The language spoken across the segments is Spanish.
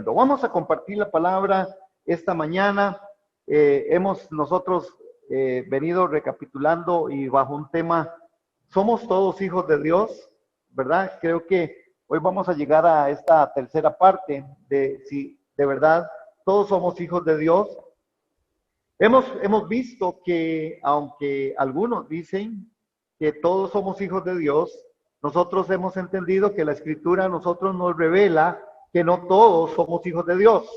Vamos a compartir la palabra esta mañana. Hemos nosotros venido recapitulando y bajo un tema, somos todos hijos de Dios, ¿verdad? Creo que hoy vamos a llegar a esta tercera parte de si de verdad todos somos hijos de Dios. Hemos visto que aunque algunos dicen que todos somos hijos de Dios, nosotros hemos entendido que la Escritura a nosotros nos revela que no todos somos hijos de Dios,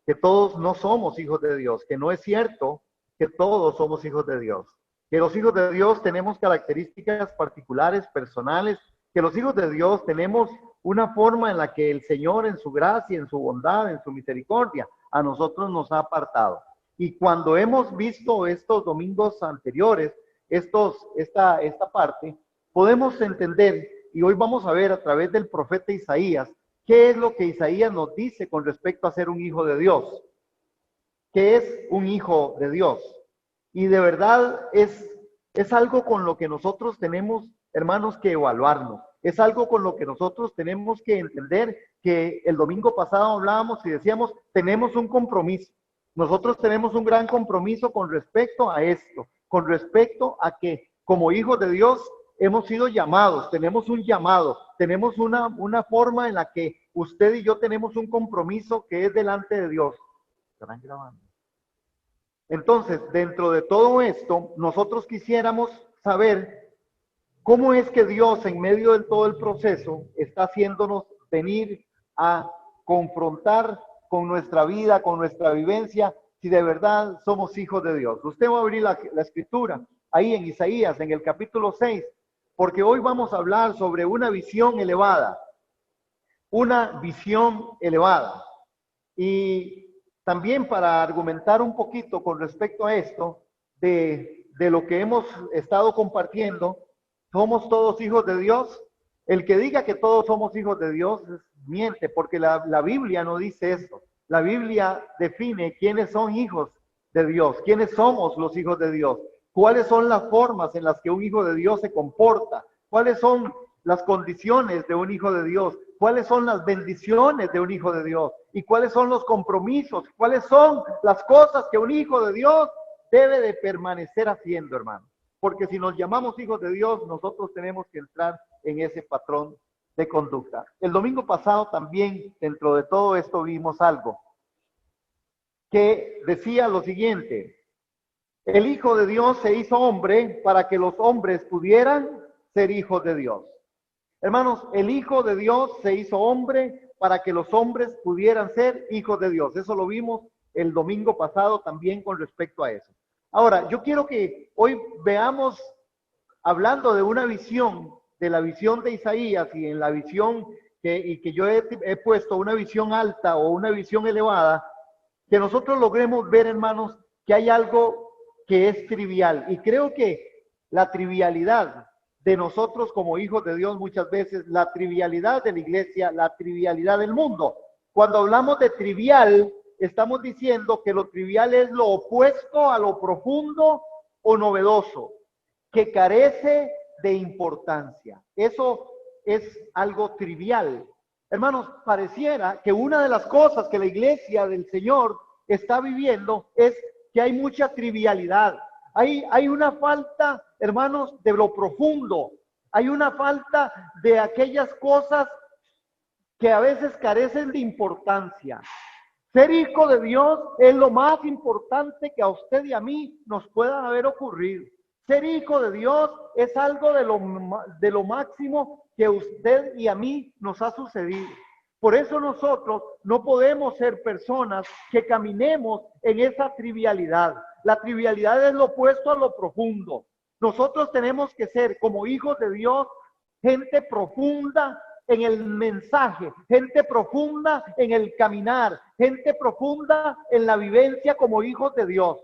que todos no somos hijos de Dios, que no es cierto que todos somos hijos de Dios, que los hijos de Dios tenemos características particulares, personales, que los hijos de Dios tenemos una forma en la que el Señor en su gracia, en su bondad, en su misericordia, a nosotros nos ha apartado. Y cuando hemos visto estos domingos anteriores, esta parte, podemos entender, y hoy vamos a ver a través del profeta Isaías, ¿qué es lo que Isaías nos dice con respecto a ser un hijo de Dios? ¿Qué es un hijo de Dios? Y de verdad es algo con lo que nosotros tenemos, hermanos, que evaluarnos. Es algo con lo que nosotros tenemos que entender que el domingo pasado hablábamos y decíamos, tenemos un compromiso. Nosotros tenemos un gran compromiso con respecto a esto, con respecto a que como hijos de Dios hemos sido llamados, tenemos un llamado, tenemos una forma en la que usted y yo tenemos un compromiso que es delante de Dios. ¿Estarán grabando? Entonces, dentro de todo esto, nosotros quisiéramos saber cómo es que Dios, en medio de todo el proceso, está haciéndonos venir a confrontar con nuestra vida, con nuestra vivencia, si de verdad somos hijos de Dios. Usted va a abrir la escritura, ahí en Isaías, en el capítulo 6, porque hoy vamos a hablar sobre una visión elevada. Una visión elevada. Y también para argumentar un poquito con respecto a esto, de lo que hemos estado compartiendo, ¿somos todos hijos de Dios? El que diga que todos somos hijos de Dios miente, porque la Biblia no dice eso. La Biblia define quiénes son hijos de Dios, quiénes somos los hijos de Dios, cuáles son las formas en las que un hijo de Dios se comporta, cuáles son las condiciones de un hijo de Dios, cuáles son las bendiciones de un hijo de Dios y cuáles son los compromisos, cuáles son las cosas que un hijo de Dios debe de permanecer haciendo, hermano. Porque si nos llamamos hijos de Dios, nosotros tenemos que entrar en ese patrón de conducta. El domingo pasado también, dentro de todo esto, vimos algo que decía lo siguiente: el Hijo de Dios se hizo hombre para que los hombres pudieran ser hijos de Dios. Hermanos, el Hijo de Dios se hizo hombre para que los hombres pudieran ser hijos de Dios. Eso lo vimos el domingo pasado también con respecto a eso. Ahora, yo quiero que hoy veamos, hablando de una visión, de la visión de Isaías y en la visión que yo he puesto, una visión alta o una visión elevada, que nosotros logremos ver, hermanos, que hay algo que es trivial. Y creo que la trivialidad de nosotros como hijos de Dios, muchas veces, la trivialidad de la iglesia, la trivialidad del mundo. Cuando hablamos de trivial, estamos diciendo que lo trivial es lo opuesto a lo profundo o novedoso, que carece de importancia. Eso es algo trivial. Hermanos, pareciera que una de las cosas que la iglesia del Señor está viviendo es que hay mucha trivialidad. Hay una falta, hermanos, de lo profundo. Hay una falta de aquellas cosas que a veces carecen de importancia. Ser hijo de Dios es lo más importante que a usted y a mí nos pueda haber ocurrido. Ser hijo de Dios es algo de lo máximo que a usted y a mí nos ha sucedido. Por eso nosotros no podemos ser personas que caminemos en esa trivialidad. La trivialidad es lo opuesto a lo profundo. Nosotros tenemos que ser, como hijos de Dios, gente profunda en el mensaje, gente profunda en el caminar, gente profunda en la vivencia como hijos de Dios.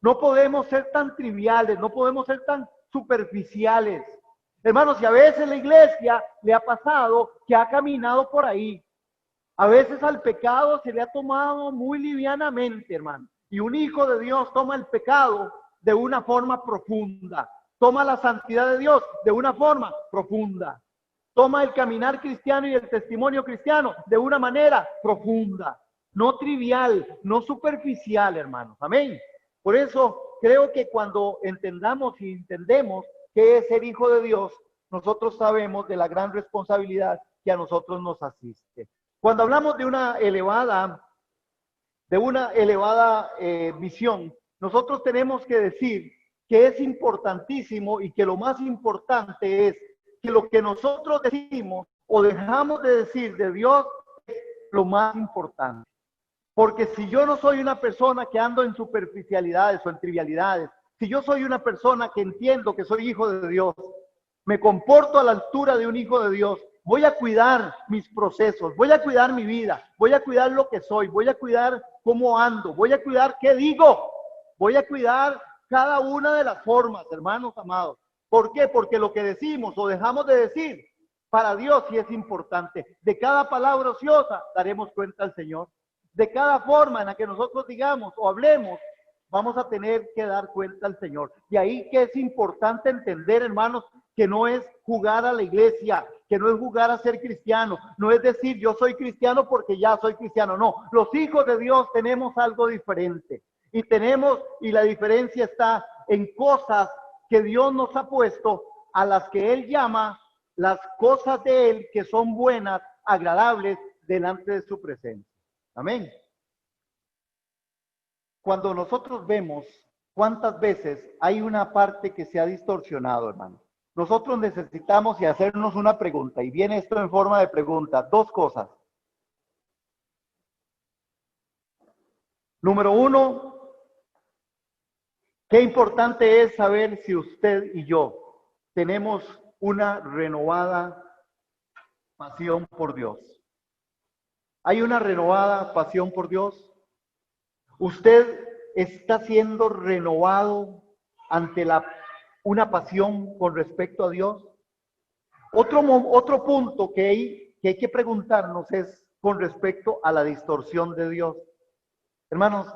No podemos ser tan triviales, no podemos ser tan superficiales. Hermanos, y a veces la iglesia le ha pasado que ha caminado por ahí. A veces al pecado se le ha tomado muy livianamente, hermano. Y un hijo de Dios toma el pecado de una forma profunda. Toma la santidad de Dios de una forma profunda. toma el caminar cristiano y el testimonio cristiano de una manera profunda, no trivial, no superficial, hermanos. Amén. Por eso creo que cuando entendamos y entendemos qué es ser hijo de Dios, nosotros sabemos de la gran responsabilidad que a nosotros nos asiste. Cuando hablamos de una elevada visión, nosotros tenemos que decir que es importantísimo y que lo más importante es que lo que nosotros decimos o dejamos de decir de Dios es lo más importante. Porque si yo no soy una persona que ando en superficialidades o en trivialidades, si yo soy una persona que entiendo que soy hijo de Dios, me comporto a la altura de un hijo de Dios, voy a cuidar mis procesos, voy a cuidar mi vida, voy a cuidar lo que soy, voy a cuidar cómo ando, voy a cuidar qué digo, voy a cuidar cada una de las formas, hermanos amados. ¿Por qué? Porque lo que decimos o dejamos de decir, para Dios sí es importante. De cada palabra ociosa daremos cuenta al Señor. De cada forma en la que nosotros digamos o hablemos, vamos a tener que dar cuenta al Señor. Y ahí que es importante entender, hermanos, que no es jugar a la iglesia, que no es jugar a ser cristiano, no es decir yo soy cristiano porque ya soy cristiano, no. Los hijos de Dios tenemos algo diferente. Y la diferencia está en cosas que Dios nos ha puesto, a las que Él llama las cosas de Él que son buenas, agradables, delante de su presencia. Amén. Cuando nosotros vemos cuántas veces hay una parte que se ha distorsionado, hermano, nosotros necesitamos y hacernos una pregunta, y viene esto en forma de pregunta, dos cosas. Número uno, qué importante es saber si usted y yo tenemos una renovada pasión por Dios. ¿Hay una renovada pasión por Dios? ¿Usted está siendo renovado ante una pasión con respecto a Dios? Otro punto que hay que preguntarnos es con respecto a la distorsión de Dios. Hermanos,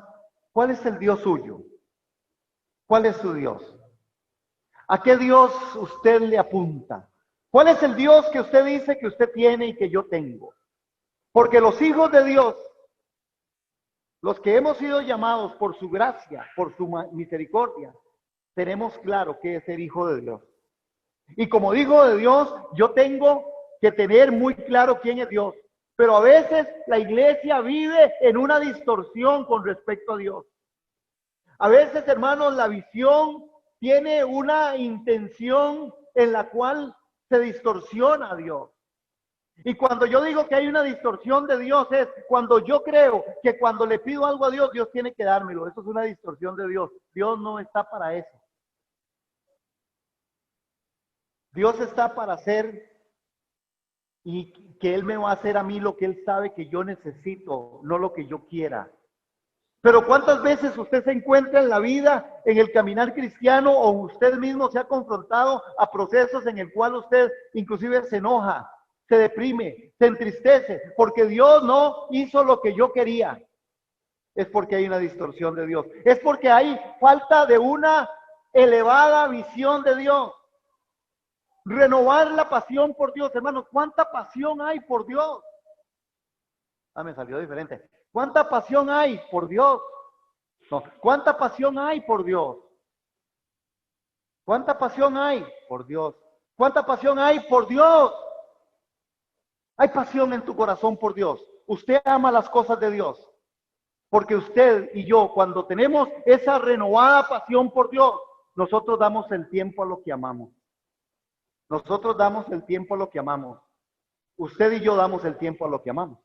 ¿cuál es el Dios suyo? ¿Cuál es su Dios? ¿A qué Dios usted le apunta? ¿Cuál es el Dios que usted dice que usted tiene y que yo tengo? Porque los hijos de Dios, los que hemos sido llamados por su gracia, por su misericordia, tenemos claro que es ser hijo de Dios. Y como hijo de Dios, yo tengo que tener muy claro quién es Dios. Pero a veces la iglesia vive en una distorsión con respecto a Dios. A veces, hermanos, la visión tiene una intención en la cual se distorsiona a Dios. Y cuando yo digo que hay una distorsión de Dios es cuando yo creo que cuando le pido algo a Dios, Dios tiene que dármelo. Eso es una distorsión de Dios. Dios no está para eso. Dios está para hacer y que Él me va a hacer a mí lo que Él sabe que yo necesito, no lo que yo quiera. Pero ¿cuántas veces usted se encuentra en la vida, en el caminar cristiano, o usted mismo se ha confrontado a procesos en el cual usted inclusive se enoja, se deprime, se entristece, porque Dios no hizo lo que yo quería? Es porque hay una distorsión de Dios. Es porque hay falta de una elevada visión de Dios. Renovar la pasión por Dios, hermanos. ¿Cuánta pasión hay por Dios? Ah, me salió diferente. ¿Cuánta pasión hay por Dios? No. ¿Cuánta pasión hay por Dios? ¿Cuánta pasión hay por Dios? ¿Cuánta pasión hay por Dios? Hay pasión en tu corazón por Dios. Usted ama las cosas de Dios. Porque usted y yo, cuando tenemos esa renovada pasión por Dios, nosotros damos el tiempo a lo que amamos. Nosotros damos el tiempo a lo que amamos. Usted y yo damos el tiempo a lo que amamos.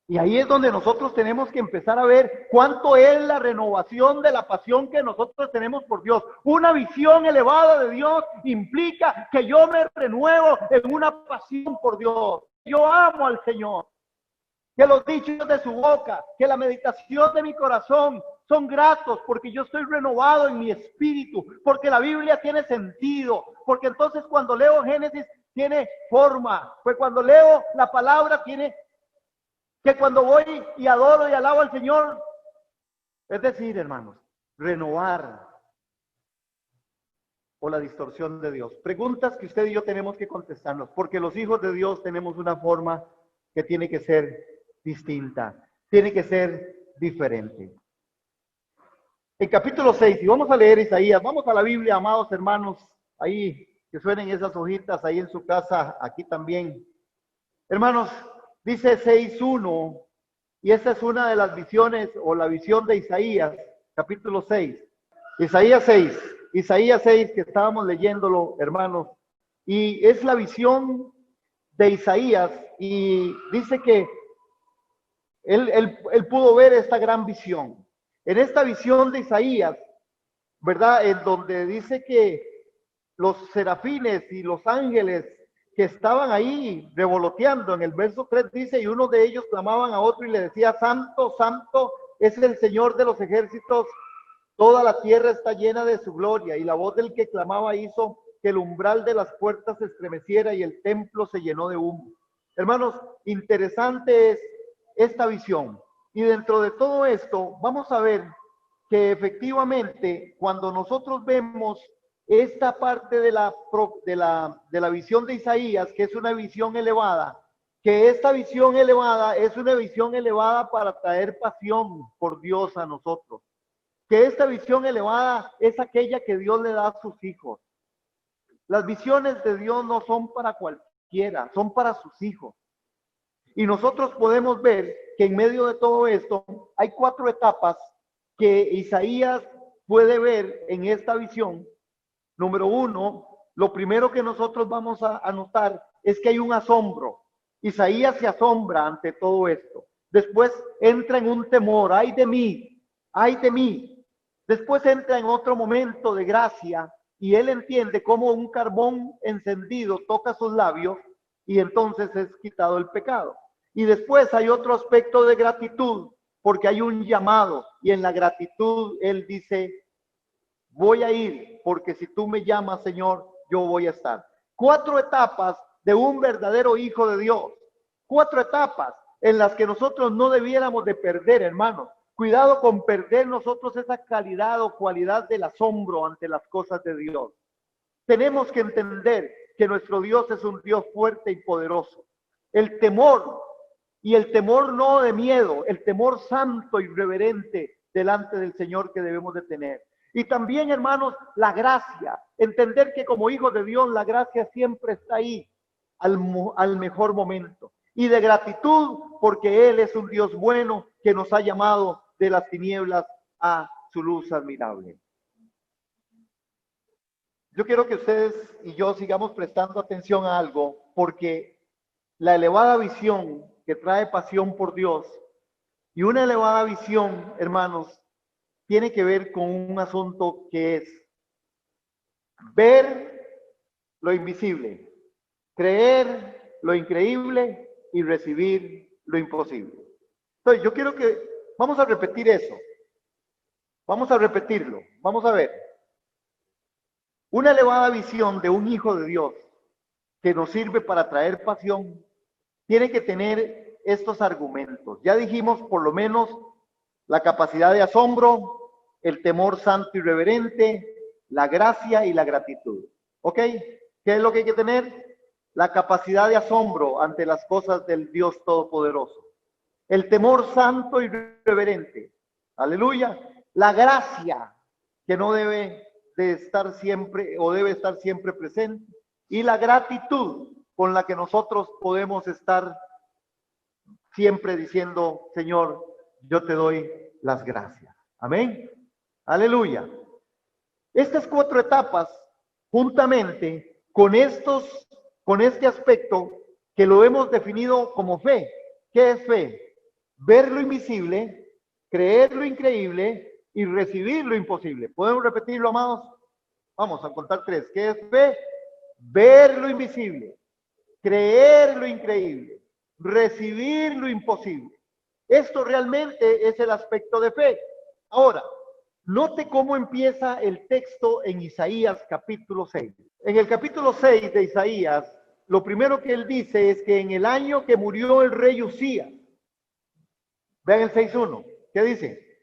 Y ahí es donde nosotros tenemos que empezar a ver cuánto es la renovación de la pasión que nosotros tenemos por Dios. Una visión elevada de Dios implica que yo me renuevo en una pasión por Dios. Yo amo al Señor. Que los dichos de su boca, que la meditación de mi corazón son gratos porque yo estoy renovado en mi espíritu, porque la Biblia tiene sentido, porque entonces cuando leo Génesis tiene forma, pues cuando leo la palabra tiene, que cuando voy y adoro y alabo al Señor, es decir, hermanos, renovar o la distorsión de Dios? Preguntas que usted y yo tenemos que contestarnos, porque los hijos de Dios tenemos una forma que tiene que ser distinta, tiene que ser diferente. En capítulo 6, y vamos a leer Isaías, vamos a la Biblia, amados hermanos, ahí que suenen esas hojitas ahí en su casa, aquí también. Hermanos, dice 6:1, y esta es una de las visiones o la visión de Isaías, capítulo 6. Isaías 6 que estábamos leyéndolo, hermanos, y es la visión de Isaías, y dice que él pudo ver esta gran visión. En esta visión de Isaías, ¿verdad? En donde dice que los serafines y los ángeles que estaban ahí revoloteando, en el verso 3 dice, y uno de ellos clamaban a otro y le decía, Santo, Santo es el Señor de los ejércitos, toda la tierra está llena de su gloria. Y la voz del que clamaba hizo que el umbral de las puertas se estremeciera y el templo se llenó de humo. Hermanos, interesante es esta visión. Y dentro de todo esto, vamos a ver que efectivamente, cuando nosotros vemos esta parte de la visión de Isaías, que es una visión elevada, que esta visión elevada es una visión elevada para traer pasión por Dios a nosotros. Que esta visión elevada es aquella que Dios le da a sus hijos. Las visiones de Dios no son para cualquiera, son para sus hijos. Y nosotros podemos ver que en medio de todo esto hay 4 etapas que Isaías puede ver en esta visión. Número 1, lo primero que nosotros vamos a notar es que hay un asombro. Isaías se asombra ante todo esto. Después entra en un temor, ay de mí, ay de mí. Después entra en otro momento de gracia y él entiende cómo un carbón encendido toca sus labios y entonces es quitado el pecado. Y después hay otro aspecto de gratitud, porque hay un llamado, y en la gratitud él dice, voy a ir, porque si tú me llamas, Señor, yo voy a estar. 4 etapas de un verdadero hijo de Dios. 4 etapas en las que nosotros no debiéramos de perder, hermanos. Cuidado con perder nosotros esa calidad o cualidad del asombro ante las cosas de Dios. Tenemos que entender que nuestro Dios es un Dios fuerte y poderoso. El temor, y el temor no de miedo, el temor santo y reverente delante del Señor que debemos de tener. Y también, hermanos, la gracia. Entender que como hijos de Dios, la gracia siempre está ahí, al mejor momento. Y de gratitud, porque Él es un Dios bueno que nos ha llamado de las tinieblas a su luz admirable. Yo quiero que ustedes y yo sigamos prestando atención a algo, porque la elevada visión que trae pasión por Dios y una elevada visión, hermanos, tiene que ver con un asunto que es ver lo invisible, creer lo increíble y recibir lo imposible. Entonces, yo quiero que vamos a repetir eso. Vamos a repetirlo. Vamos a ver. Una elevada visión de un hijo de Dios que nos sirve para traer pasión tiene que tener estos argumentos. Ya dijimos por lo menos la capacidad de asombro, el temor santo y reverente, la gracia y la gratitud. ¿Ok? ¿Qué es lo que hay que tener? La capacidad de asombro ante las cosas del Dios Todopoderoso. El temor santo y reverente. Aleluya. La gracia, que no debe de estar siempre o debe estar siempre presente. Y la gratitud con la que nosotros podemos estar siempre diciendo, Señor, yo te doy las gracias. Amén. Aleluya. Estas 4 etapas, juntamente con este aspecto que lo hemos definido como fe. ¿Qué es fe? Ver lo invisible, creer lo increíble y recibir lo imposible. ¿Podemos repetirlo, amados? Vamos a contar 3. ¿Qué es fe? Ver lo invisible, creer lo increíble, recibir lo imposible. Esto realmente es el aspecto de fe. Ahora, note cómo empieza el texto en Isaías capítulo 6. En el capítulo 6 de Isaías, lo primero que él dice es que en el año que murió el rey Usías, vean el 6:1, ¿qué dice?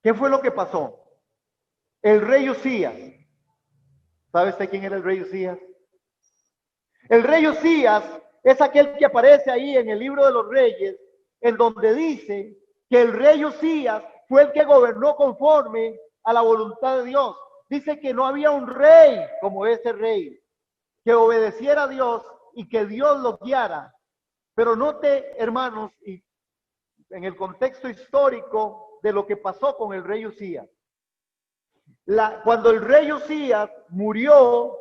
¿Qué fue lo que pasó? El rey Usías ¿Sabe usted quién era el rey Usías? El rey Usías es aquel que aparece ahí en el libro de los reyes, en donde dice que el rey Usías fue el que gobernó conforme a la voluntad de Dios. Dice que no había un rey como ese rey, que obedeciera a Dios y que Dios lo guiara. Pero note, hermanos, y en el contexto histórico de lo que pasó con el rey Usías. Cuando el rey Usías murió,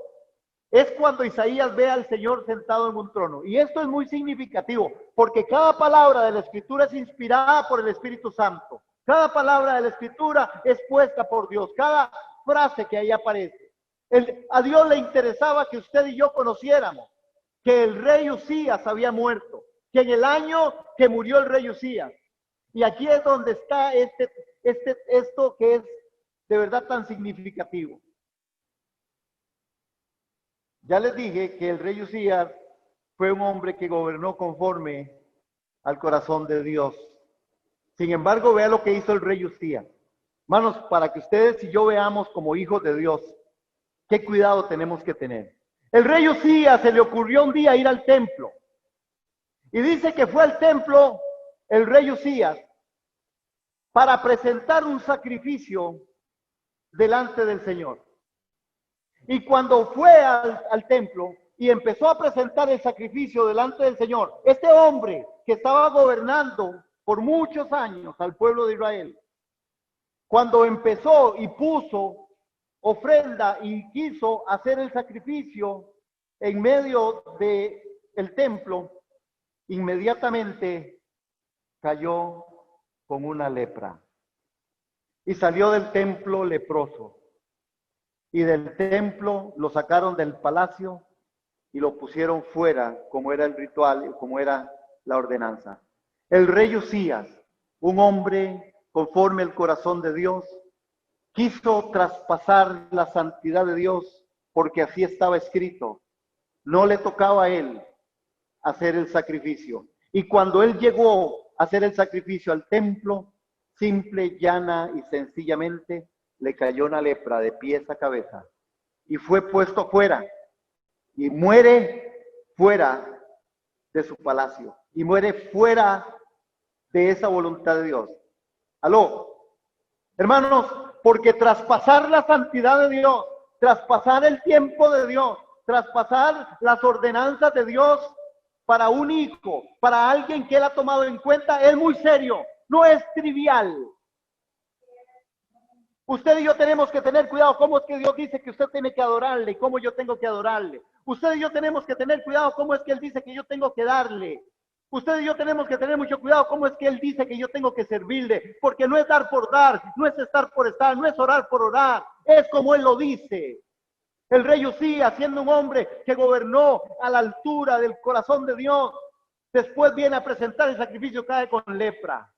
es cuando Isaías ve al Señor sentado en un trono. Y esto es muy significativo, porque cada palabra de la Escritura es inspirada por el Espíritu Santo. Cada palabra de la Escritura es puesta por Dios. Cada frase que ahí aparece. A Dios le interesaba que usted y yo conociéramos que el rey Usías había muerto, que en el año que murió el rey Usías. Y aquí es donde está esto que es de verdad tan significativo. Ya les dije que el rey Usías fue un hombre que gobernó conforme al corazón de Dios. Sin embargo, vea lo que hizo el rey Usías. Hermanos, para que ustedes y yo veamos como hijos de Dios, qué cuidado tenemos que tener. El rey Usías se le ocurrió un día ir al templo. Y dice que fue al templo el rey Usías para presentar un sacrificio delante del Señor. Y cuando fue al templo y empezó a presentar el sacrificio delante del Señor, este hombre que estaba gobernando por muchos años al pueblo de Israel, cuando empezó y puso ofrenda y quiso hacer el sacrificio en medio del templo, inmediatamente cayó con una lepra y salió del templo leproso. Y del templo lo sacaron del palacio y lo pusieron fuera, como era el ritual, como era la ordenanza. El rey Usías, un hombre conforme al corazón de Dios, quiso traspasar la santidad de Dios porque así estaba escrito. No le tocaba a él hacer el sacrificio. Y cuando él llegó a hacer el sacrificio al templo, simple, llana y sencillamente le cayó una lepra de pies a cabeza y fue puesto fuera y muere fuera de su palacio y muere fuera de esa voluntad de Dios. Aló, hermanos, porque traspasar la santidad de Dios, traspasar el tiempo de Dios, traspasar las ordenanzas de Dios para un hijo, para alguien que él ha tomado en cuenta, es muy serio, no es trivial. Usted y yo tenemos que tener cuidado cómo es que Dios dice que usted tiene que adorarle y cómo yo tengo que adorarle. Usted y yo tenemos que tener cuidado cómo es que Él dice que yo tengo que darle. Usted y yo tenemos que tener mucho cuidado cómo es que Él dice que yo tengo que servirle, porque no es dar por dar, no es estar por estar, no es orar por orar, es como Él lo dice. El rey Usías, siendo un hombre que gobernó a la altura del corazón de Dios, después viene a presentar el sacrificio, cae con lepra.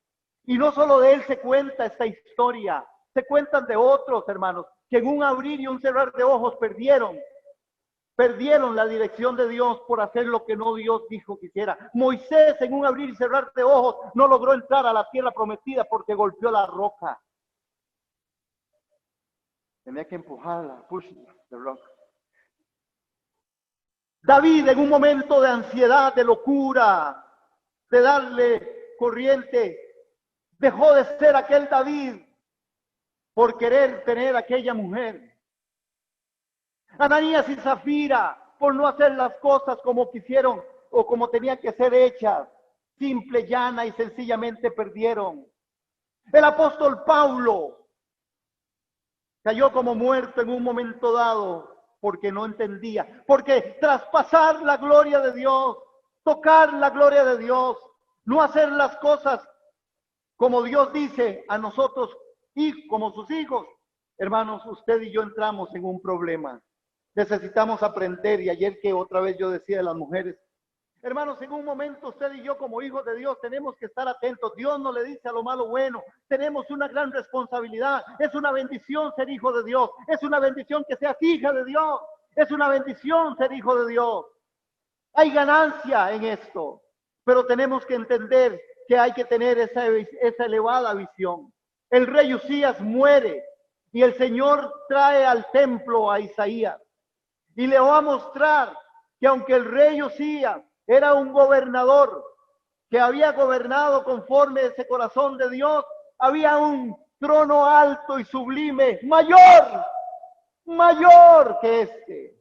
Y no solo de él se cuenta esta historia, se cuentan de otros, hermanos, que en un abrir y un cerrar de ojos perdieron la dirección de Dios por hacer lo que no Dios dijo que hiciera. Moisés, en un abrir y cerrar de ojos, no logró entrar a la tierra prometida porque golpeó la roca. Tenía que empujarla, push the rock. David, en un momento de ansiedad, de locura, de darle corriente, dejó de ser aquel David por querer tener aquella mujer. Ananías y Zafira, por no hacer las cosas como quisieron o como tenían que ser hechas, simple, llana y sencillamente perdieron. El apóstol Pablo cayó como muerto en un momento dado porque no entendía, porque traspasar la gloria de Dios, tocar la gloria de Dios, no hacer las cosas como Dios dice a nosotros y como sus hijos. Hermanos, usted y yo entramos en un problema. Necesitamos aprender, y ayer que otra vez yo decía de las mujeres, hermanos, en un momento usted y yo como hijos de Dios tenemos que estar atentos. Dios no le dice a lo malo bueno. Tenemos una gran responsabilidad. Es una bendición ser hijo de Dios. Es una bendición que seas hija de Dios. Es una bendición ser hijo de Dios. Hay ganancia en esto, pero tenemos que entender que hay que tener esa elevada visión. El rey Usías muere y el Señor trae al templo a Isaías. Y le va a mostrar que aunque el rey Usías era un gobernador que había gobernado conforme ese corazón de Dios, había un trono alto y sublime, mayor que este.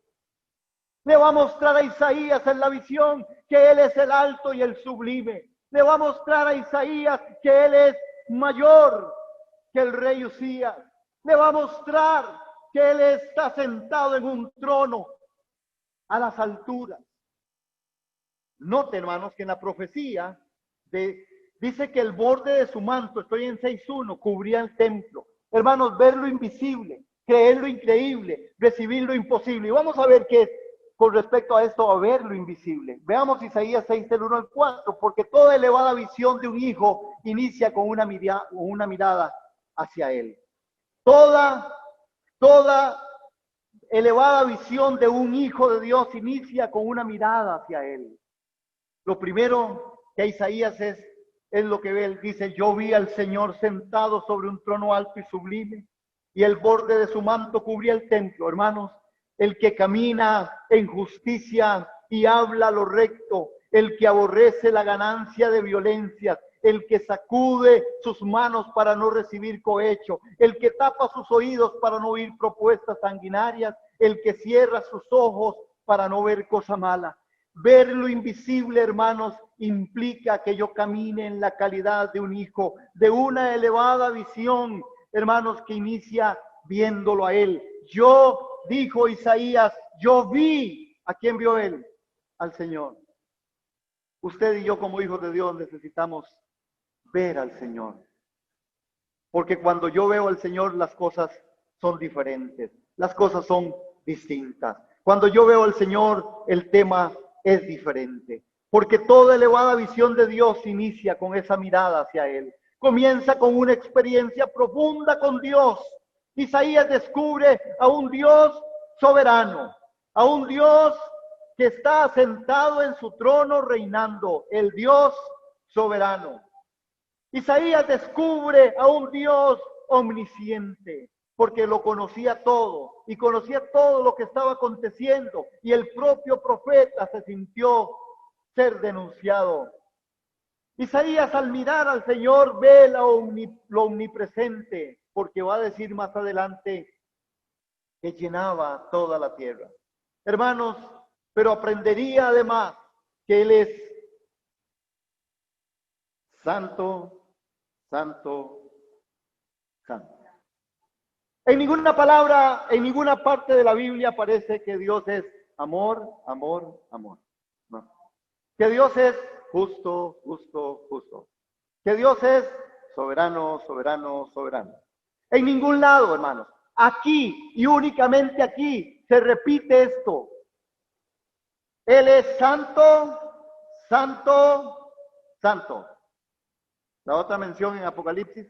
Le va a mostrar a Isaías en la visión que él es el alto y el sublime. Le va a mostrar a Isaías que él es mayor que el rey Usías. Le va a mostrar que él está sentado en un trono a las alturas. Note, hermanos, que en la profecía dice que el borde de su manto, estoy en 6:1, cubría el templo. Hermanos, ver lo invisible, creer lo increíble, recibir lo imposible. Y vamos a ver qué es con respecto a esto, a ver lo invisible. Veamos Isaías 6, del 1 al 4, porque toda elevada visión de un hijo inicia con una mirada hacia él. Toda elevada visión de un hijo de Dios inicia con una mirada hacia él. Lo primero que Isaías es lo que ve. Él dice: yo vi al Señor sentado sobre un trono alto y sublime, y el borde de su manto cubría el templo. Hermanos, el que camina en justicia y habla lo recto, el que aborrece la ganancia de violencias, el que sacude sus manos para no recibir cohecho, el que tapa sus oídos para no oír propuestas sanguinarias, el que cierra sus ojos para no ver cosa mala. Ver lo invisible, hermanos, implica que yo camine en la calidad de un hijo, de una elevada visión, hermanos, que inicia viéndolo a él. Yo, dijo Isaías, yo vi. ¿A quién vio él? Al Señor. Usted y yo, como hijos de Dios, necesitamos ver al Señor. Porque cuando yo veo al Señor, las cosas son diferentes, las cosas son distintas. Cuando yo veo al Señor, el tema es diferente. Porque toda elevada visión de Dios inicia con esa mirada hacia Él. Comienza con una experiencia profunda con Dios. Isaías descubre a un Dios soberano, a un Dios que está sentado en su trono reinando, el Dios soberano. Isaías descubre a un Dios omnisciente, porque lo conocía todo y conocía todo lo que estaba aconteciendo, y el propio profeta se sintió ser denunciado. Isaías, al mirar al Señor, ve lo omnipresente, porque va a decir más adelante que llenaba toda la tierra. Hermanos, pero aprendería además que Él es santo, santo, santo. En ninguna palabra, en ninguna parte de la Biblia aparece que Dios es amor, amor, amor. No. Que Dios es justo, justo, justo. Que Dios es soberano, soberano, soberano. En ningún lado, hermanos. Aquí y únicamente aquí se repite esto. Él es santo, santo, santo. La otra mención en Apocalipsis,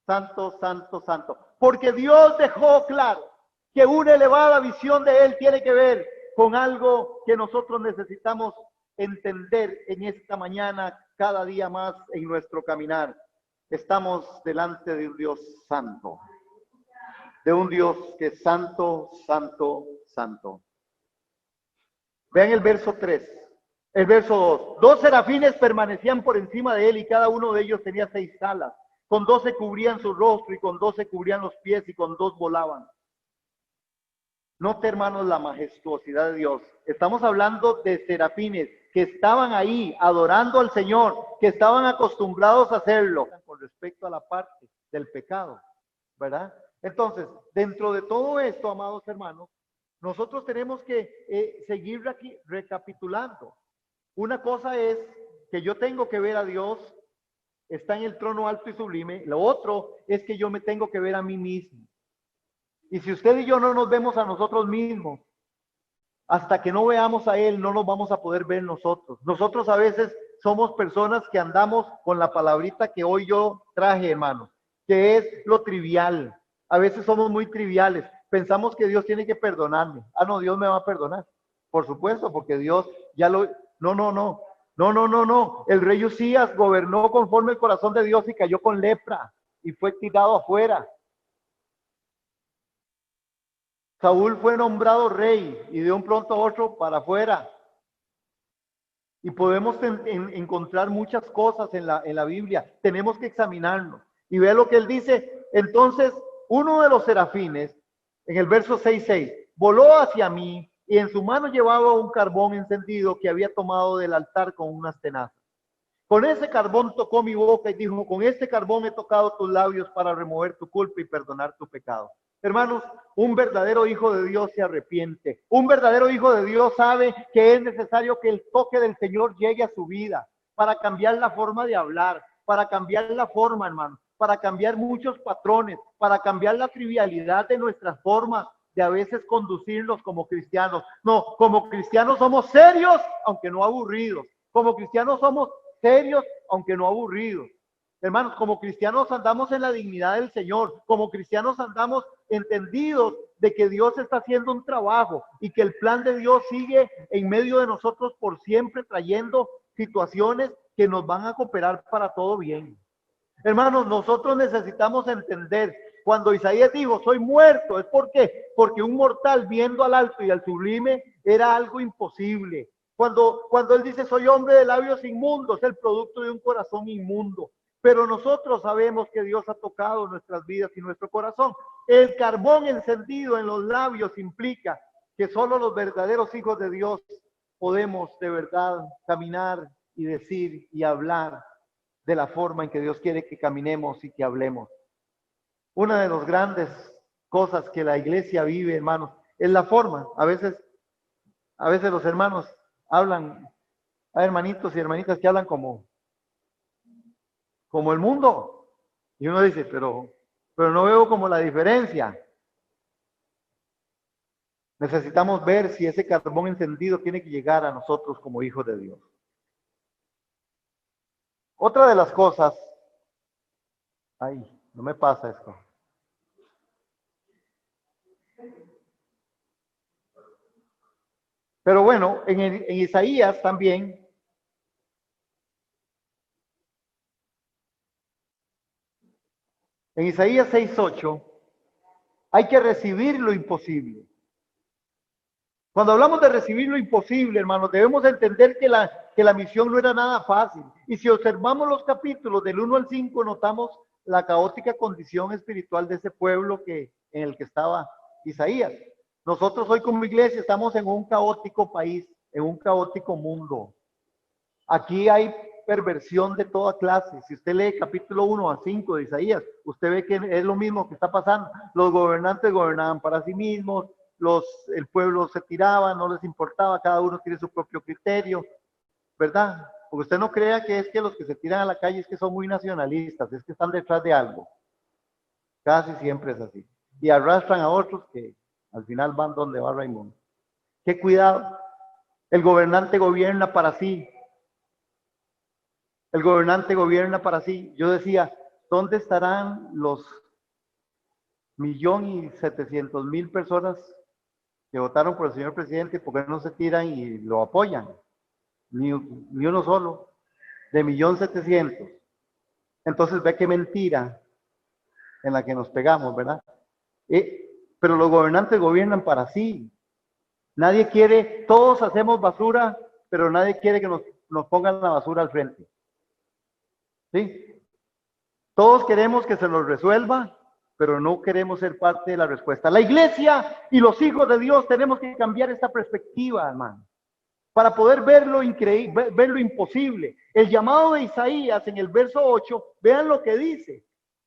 santo, santo, santo. Porque Dios dejó claro que una elevada visión de Él tiene que ver con algo que nosotros necesitamos entender en esta mañana, cada día más en nuestro caminar. Estamos delante de un Dios santo. De un Dios que es santo, santo, santo. Vean el verso 3. El verso 2. 2 serafines permanecían por encima de él, y cada uno de ellos tenía 6 alas. Con 2 se cubrían su rostro, y con 2 se cubrían los pies, y con 2 volaban. Note, hermanos, la majestuosidad de Dios. Estamos hablando de serafines que estaban ahí adorando al Señor, que estaban acostumbrados a hacerlo con respecto a la parte del pecado, ¿verdad? Entonces, dentro de todo esto, amados hermanos, nosotros tenemos que seguir recapitulando. Una cosa es que yo tengo que ver a Dios, está en el trono alto y sublime. Lo otro es que yo me tengo que ver a mí mismo. Y si usted y yo no nos vemos a nosotros mismos, hasta que no veamos a Él, no nos vamos a poder ver nosotros. Nosotros a veces somos personas que andamos con la palabrita que hoy yo traje, hermano, que es lo trivial. A veces somos muy triviales. Pensamos que Dios tiene que perdonarme. Ah, no, Dios me va a perdonar. Por supuesto, porque Dios ya lo... No. El rey Usías gobernó conforme el corazón de Dios y cayó con lepra y fue tirado afuera. Saúl fue nombrado rey y de un pronto a otro para afuera. Y podemos encontrar muchas cosas en la Biblia. Tenemos que examinarnos. Y vea lo que él dice. Entonces, uno de los serafines, en el verso 6:6, voló hacia mí y en su mano llevaba un carbón encendido que había tomado del altar con unas tenazas. Con ese carbón tocó mi boca y dijo, con este carbón he tocado tus labios para remover tu culpa y perdonar tu pecado. Hermanos, un verdadero hijo de Dios se arrepiente. Un verdadero hijo de Dios sabe que es necesario que el toque del Señor llegue a su vida para cambiar la forma de hablar, para cambiar la forma, hermano, para cambiar muchos patrones, para cambiar la trivialidad de nuestra forma de a veces conducirnos como cristianos. No, como cristianos somos serios, aunque no aburridos. Como cristianos somos serios, aunque no aburridos. Hermanos, como cristianos andamos en la dignidad del Señor, como cristianos andamos entendidos de que Dios está haciendo un trabajo y que el plan de Dios sigue en medio de nosotros por siempre trayendo situaciones que nos van a cooperar para todo bien. Hermanos, nosotros necesitamos entender, cuando Isaías dijo, soy muerto, ¿es por qué? Porque un mortal viendo al alto y al sublime era algo imposible. Cuando él dice, soy hombre de labios inmundos, es el producto de un corazón inmundo. Pero nosotros sabemos que Dios ha tocado nuestras vidas y nuestro corazón. El carbón encendido en los labios implica que solo los verdaderos hijos de Dios podemos de verdad caminar y decir y hablar de la forma en que Dios quiere que caminemos y que hablemos. Una de las grandes cosas que la iglesia vive, hermanos, es la forma. A veces los hermanos hablan, hay hermanitos y hermanitas que hablan como el mundo. Y uno dice, pero no veo como la diferencia. Necesitamos ver si ese carbón encendido tiene que llegar a nosotros como hijos de Dios. Otra de las cosas, ay, no me pasa esto. Pero bueno, en Isaías también, en Isaías 6:8, hay que recibir lo imposible. Cuando hablamos de recibir lo imposible, hermanos, debemos entender que la misión no era nada fácil. Y si observamos los capítulos del 1 al 5, notamos la caótica condición espiritual de ese pueblo en el que estaba Isaías. Nosotros hoy como iglesia estamos en un caótico país, en un caótico mundo. Aquí hay perversión de toda clase. Si usted lee capítulo 1 a 5 de Isaías, usted ve que es lo mismo que está pasando. Los gobernantes gobernaban para sí mismos, el pueblo se tiraba, no les importaba, cada uno tiene su propio criterio, ¿verdad? Porque usted no crea que es que los que se tiran a la calle es que son muy nacionalistas, es que están detrás de algo. Casi siempre es así. Y arrastran a otros que al final van donde va Raimundo. ¡Qué cuidado! El gobernante gobierna para sí. El gobernante gobierna para sí. Yo decía, ¿dónde estarán los 1.700.000 personas que votaron por el señor presidente? ¿Por qué no se tiran y lo apoyan? Ni uno solo, de 1.700.000. Entonces ve qué mentira en la que nos pegamos, ¿verdad? Pero los gobernantes gobiernan para sí. Nadie quiere, todos hacemos basura, pero nadie quiere que nos pongan la basura al frente. ¿Sí? Todos queremos que se nos resuelva, pero no queremos ser parte de la respuesta. La iglesia y los hijos de Dios tenemos que cambiar esta perspectiva, hermano, para poder ver lo increíble, ver lo imposible. El llamado de Isaías en el verso 8, vean lo que dice.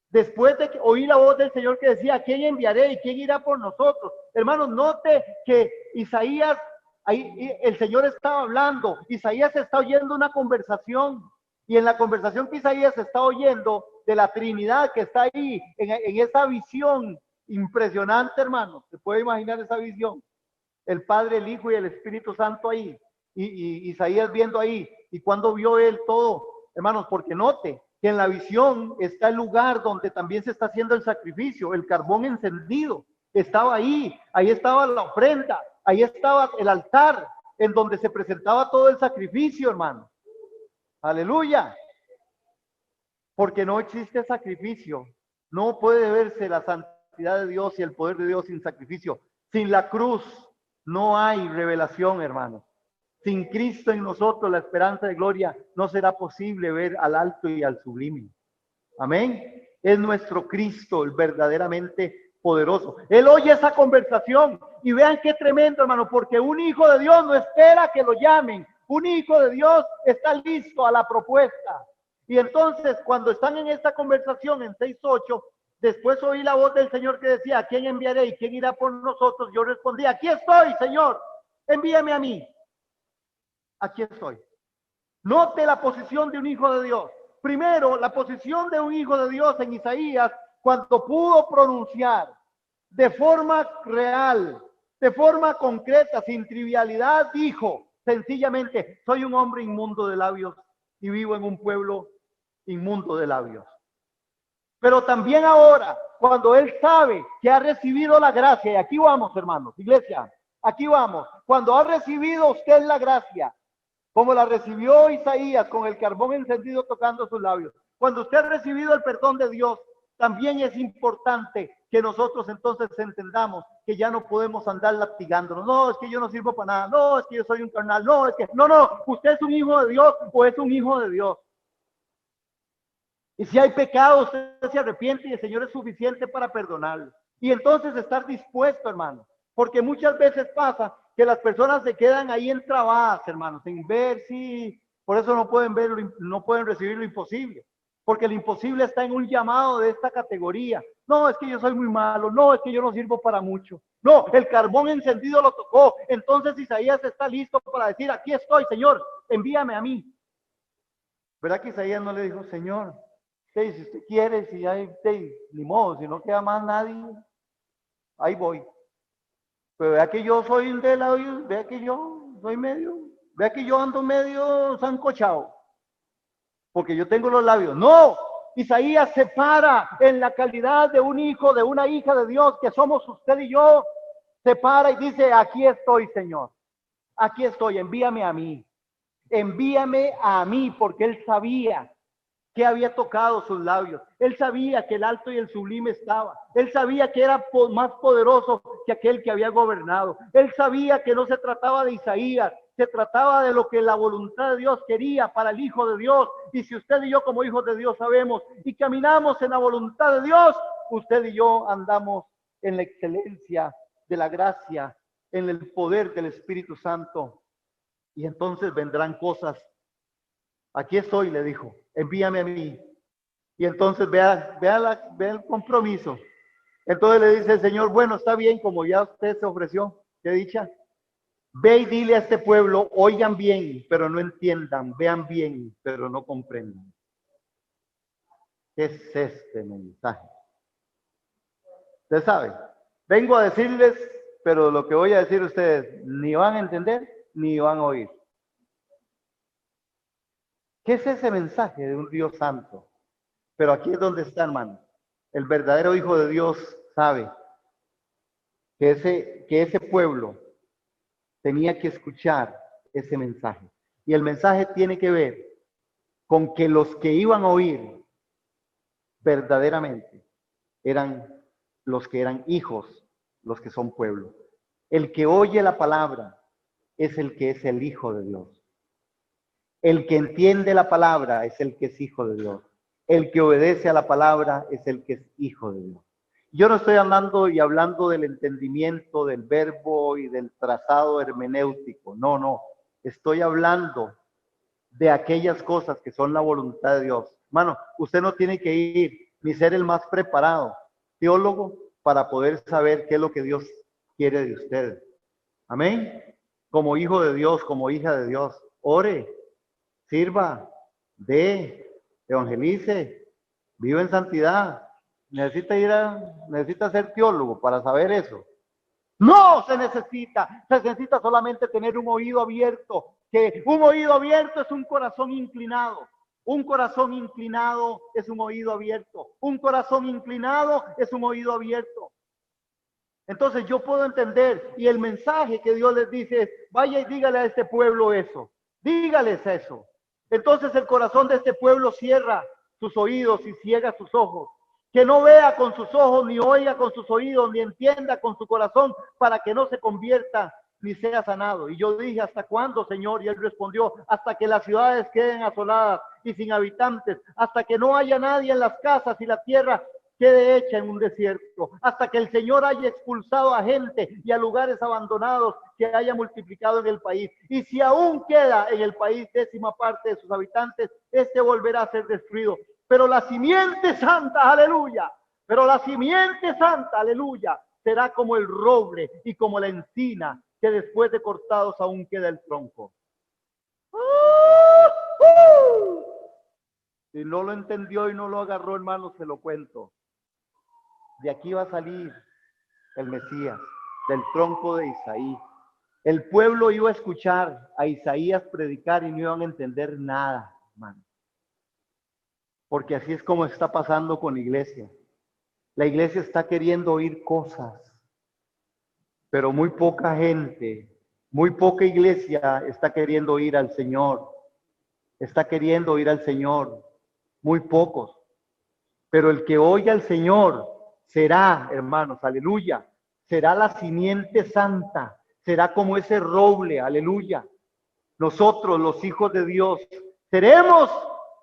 Después de que oí la voz del Señor que decía, ¿a quién enviaré y quién irá por nosotros? Hermanos, note que Isaías, ahí el Señor estaba hablando. Isaías está oyendo una conversación. Y en la conversación que Isaías está oyendo de la Trinidad que está ahí, en esa visión impresionante, hermano. ¿Se puede imaginar esa visión? El Padre, el Hijo y el Espíritu Santo ahí. Y Isaías viendo ahí. Y cuando vio él todo, hermanos, porque note que en la visión está el lugar donde también se está haciendo el sacrificio, el carbón encendido. Estaba ahí estaba la ofrenda, ahí estaba el altar, en donde se presentaba todo el sacrificio, hermano. Aleluya. Porque no existe sacrificio. No puede verse la santidad de Dios y el poder de Dios sin sacrificio. Sin la cruz no hay revelación, hermanos. Sin Cristo en nosotros, la esperanza de gloria, no será posible ver al alto y al sublime. Amén. Es nuestro Cristo el verdaderamente poderoso. Él oye esa conversación y vean qué tremendo, hermano, porque un hijo de Dios no espera que lo llamen. Un hijo de Dios está listo a la propuesta. Y entonces, cuando están en esta conversación en 6:8, después oí la voz del Señor que decía, ¿a quién enviaré y quién irá por nosotros? Yo respondí, aquí estoy, Señor, envíame a mí. Aquí estoy. Note la posición de un hijo de Dios. Primero, la posición de un hijo de Dios en Isaías, cuando pudo pronunciar de forma real, de forma concreta, sin trivialidad, dijo sencillamente, soy un hombre inmundo de labios y vivo en un pueblo inmundo de labios. Pero también ahora, cuando él sabe que ha recibido la gracia, y aquí vamos, hermanos, iglesia, aquí vamos, cuando ha recibido usted la gracia, como la recibió Isaías con el carbón encendido tocando sus labios, cuando usted ha recibido el perdón de Dios, también es importante que nosotros entonces entendamos que ya no podemos andar latigándonos. No, es que yo no sirvo para nada. No, es que yo soy un carnal. No, es que, no, usted es un hijo de Dios o es un hijo de Dios. Y si hay pecado, usted se arrepiente y el Señor es suficiente para perdonarlo. Y entonces estar dispuesto, hermano. Porque muchas veces pasa que las personas se quedan ahí entrabadas, hermanos, sin ver si, por eso no pueden ver, no pueden recibir lo imposible. Porque lo imposible está en un llamado de esta categoría. No, es que yo soy muy malo. No, es que yo no sirvo para mucho. No, el carbón encendido lo tocó. Entonces Isaías está listo para decir, aquí estoy, Señor, envíame a mí. ¿Verdad que Isaías no le dijo, Señor, si usted quiere, si hay, ni modo, si no queda más nadie, ahí voy. Pero vea que yo soy de labios, vea que yo soy medio, vea que yo ando medio sancochado, porque yo tengo los labios. No, Isaías se para en la calidad de un hijo, de una hija de Dios, que somos usted y yo, se para y dice, aquí estoy, Señor, aquí estoy, envíame a mí, porque él sabía que había tocado sus labios. Él sabía que el alto y el sublime estaba. Él sabía que era más poderoso que aquel que había gobernado. Él sabía que no se trataba de Isaías, se trataba de lo que la voluntad de Dios quería para el Hijo de Dios. Y si usted y yo como hijos de Dios sabemos y caminamos en la voluntad de Dios, usted y yo andamos en la excelencia de la gracia, en el poder del Espíritu Santo. Y entonces vendrán cosas. Aquí estoy, le dijo, envíame a mí. Y entonces vea el compromiso. Entonces le dice el Señor, bueno, está bien, como ya usted se ofreció, qué dicha. Ve y dile a este pueblo, oigan bien, pero no entiendan, vean bien, pero no comprendan. ¿Qué es este mensaje? Usted sabe, vengo a decirles, pero lo que voy a decir ustedes ni van a entender, ni van a oír. ¿Qué es ese mensaje de un Dios santo? Pero aquí es donde está, hermano. El verdadero Hijo de Dios sabe que ese pueblo tenía que escuchar ese mensaje. Y el mensaje tiene que ver con que los que iban a oír verdaderamente eran los que eran hijos, los que son pueblo. El que oye la palabra es el que es el Hijo de Dios. El que entiende la palabra es el que es hijo de Dios. El que obedece a la palabra es el que es hijo de Dios. Yo no estoy hablando del entendimiento del verbo y del trazado hermenéutico. No. Estoy hablando de aquellas cosas que son la voluntad de Dios. Hermano, usted no tiene que ir ni ser el más preparado teólogo para poder saber qué es lo que Dios quiere de usted. Amén. Como hijo de Dios, como hija de Dios, ore. Sirva, evangelice, vive en santidad. Necesita ser teólogo para saber eso. No se necesita solamente tener un oído abierto, que un oído abierto es un corazón inclinado. Un corazón inclinado es un oído abierto. Un corazón inclinado es un oído abierto. Entonces yo puedo entender, y el mensaje que Dios les dice es, vaya y dígale a este pueblo eso. Dígales eso. Entonces el corazón de este pueblo cierra sus oídos y ciega sus ojos. que no vea con sus ojos, ni oiga con sus oídos, ni entienda con su corazón, para que no se convierta ni sea sanado. Y yo dije, ¿hasta cuándo, Señor? Y él respondió, hasta que las ciudades queden asoladas y sin habitantes, hasta que no haya nadie en las casas y la tierra quede hecha en un desierto, hasta que el Señor haya expulsado a gente y a lugares abandonados que haya multiplicado en el país. Y si aún queda en el país 10% de sus habitantes, este volverá a ser destruido. Pero la simiente santa, aleluya, pero la simiente santa, aleluya, será como el roble y como la encina, que después de cortados aún queda el tronco. Si no lo entendió y no lo agarró, hermano, se lo cuento. De aquí va a salir el Mesías, del tronco de Isaí. El pueblo iba a escuchar a Isaías predicar y no iban a entender nada, hermano. Porque así es como está pasando con la iglesia. La iglesia está queriendo oír cosas, pero muy poca gente, muy poca iglesia está queriendo oír al Señor. Está queriendo oír al Señor, muy pocos. Pero el que oye al Señor será, hermanos, aleluya, será la simiente santa, será como ese roble, aleluya. Nosotros, los hijos de Dios, seremos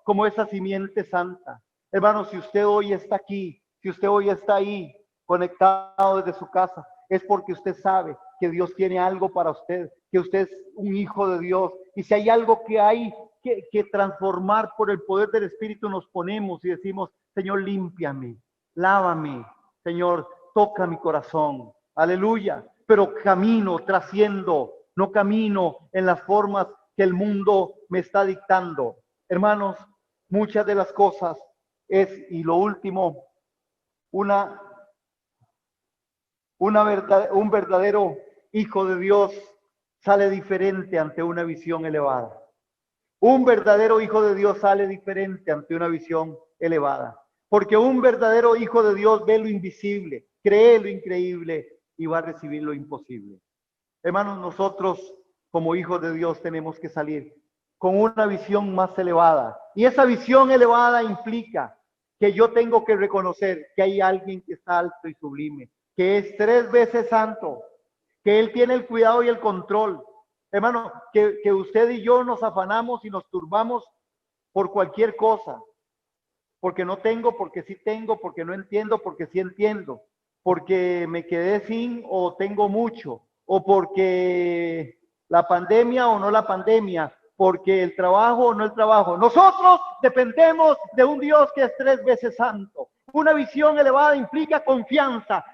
como esa simiente santa. Hermanos, si usted hoy está aquí, si usted hoy está ahí, conectado desde su casa, es porque usted sabe que Dios tiene algo para usted, que usted es un hijo de Dios. Y si hay algo que hay que transformar por el poder del Espíritu, nos ponemos y decimos, Señor, límpiame, lávame, Señor, toca mi corazón, aleluya. Pero camino, trasciendo, no camino en las formas que el mundo me está dictando. Hermanos, muchas de las cosas es, y lo último, un verdadero hijo de Dios sale diferente ante una visión elevada. Un verdadero hijo de Dios sale diferente ante una visión elevada. Porque un verdadero hijo de Dios ve lo invisible, cree lo increíble y va a recibir lo imposible. Hermanos, nosotros como hijos de Dios tenemos que salir con una visión más elevada. Y esa visión elevada implica que yo tengo que reconocer que hay alguien que está alto y sublime, que es 3 veces santo, que Él tiene el cuidado y el control. Hermano, que usted y yo nos afanamos y nos turbamos por cualquier cosa, porque no tengo, porque sí tengo, porque no entiendo, porque sí entiendo, porque me quedé sin o tengo mucho, o porque la pandemia o no la pandemia, porque el trabajo o no el trabajo. Nosotros dependemos de un Dios que es 3 veces santo. Una visión elevada implica confianza,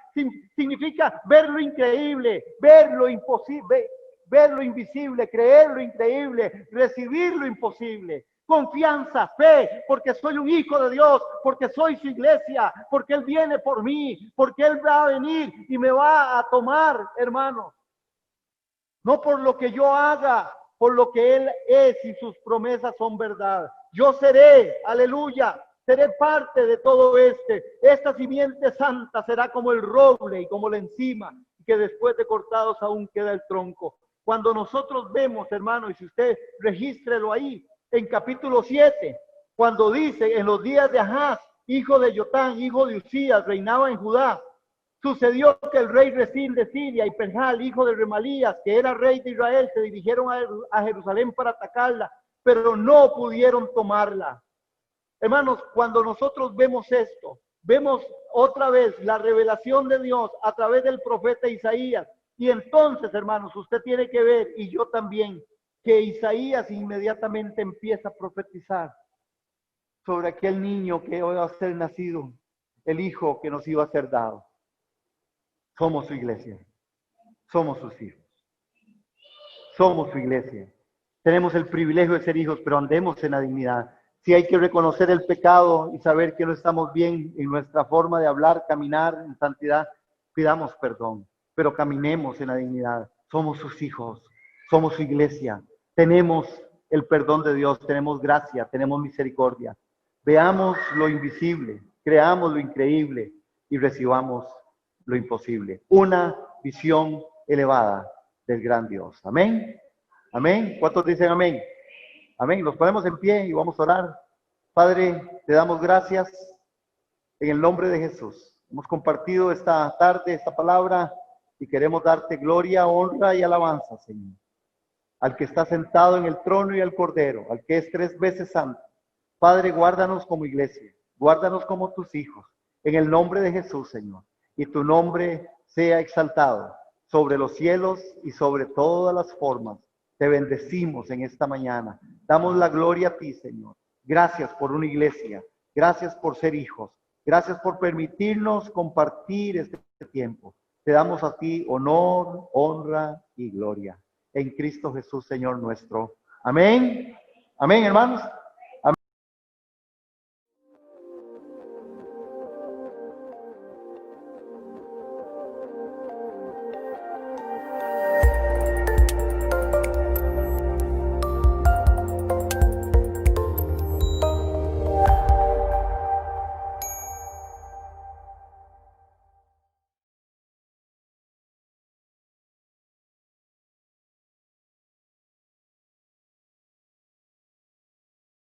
significa ver lo increíble, ver lo imposible, ver lo invisible, creer lo increíble, recibir lo imposible. Confianza, fe, porque soy un hijo de Dios, porque soy su iglesia, porque Él viene por mí, porque Él va a venir y me va a tomar, hermanos. No por lo que yo haga, por lo que Él es y sus promesas son verdad. Yo seré, aleluya, seré parte de todo esta simiente santa será como el roble y como la encima, que después de cortados aún queda el tronco. Cuando nosotros vemos, hermano, y si usted regístrelo ahí, en capítulo 7, cuando dice, en los días de Ahaz, hijo de Jotán, hijo de Usías, reinaba en Judá, sucedió que el rey Resín de Siria y Penjal, hijo de Remalías, que era rey de Israel, se dirigieron a Jerusalén para atacarla, pero no pudieron tomarla. Hermanos, cuando nosotros vemos esto, vemos otra vez la revelación de Dios a través del profeta Isaías. Y entonces, hermanos, usted tiene que ver, y yo también, que Isaías inmediatamente empieza a profetizar sobre aquel niño que hoy va a ser nacido, el hijo que nos iba a ser dado. Somos su iglesia, somos sus hijos, somos su iglesia. Tenemos el privilegio de ser hijos, pero andemos en la dignidad. Si hay que reconocer el pecado y saber que no estamos bien en nuestra forma de hablar, caminar en santidad, pidamos perdón, pero caminemos en la dignidad. Somos sus hijos, somos su iglesia. Tenemos el perdón de Dios, tenemos gracia, tenemos misericordia. Veamos lo invisible, creamos lo increíble y recibamos lo imposible. Una visión elevada del gran Dios. Amén. Amén. ¿Cuántos dicen amén? Amén. Nos ponemos en pie y vamos a orar. Padre, te damos gracias en el nombre de Jesús. Hemos compartido esta tarde esta palabra y queremos darte gloria, honra y alabanza, Señor. Al que está sentado en el trono y al Cordero, al que es 3 veces santo. Padre, guárdanos como iglesia, guárdanos como tus hijos, en el nombre de Jesús, Señor. Y tu nombre sea exaltado sobre los cielos y sobre todas las formas. Te bendecimos en esta mañana. Damos la gloria a ti, Señor. Gracias por una iglesia. Gracias por ser hijos. Gracias por permitirnos compartir este tiempo. Te damos a ti honor, honra y gloria. En Cristo Jesús, Señor nuestro. Amén. Amén, hermanos.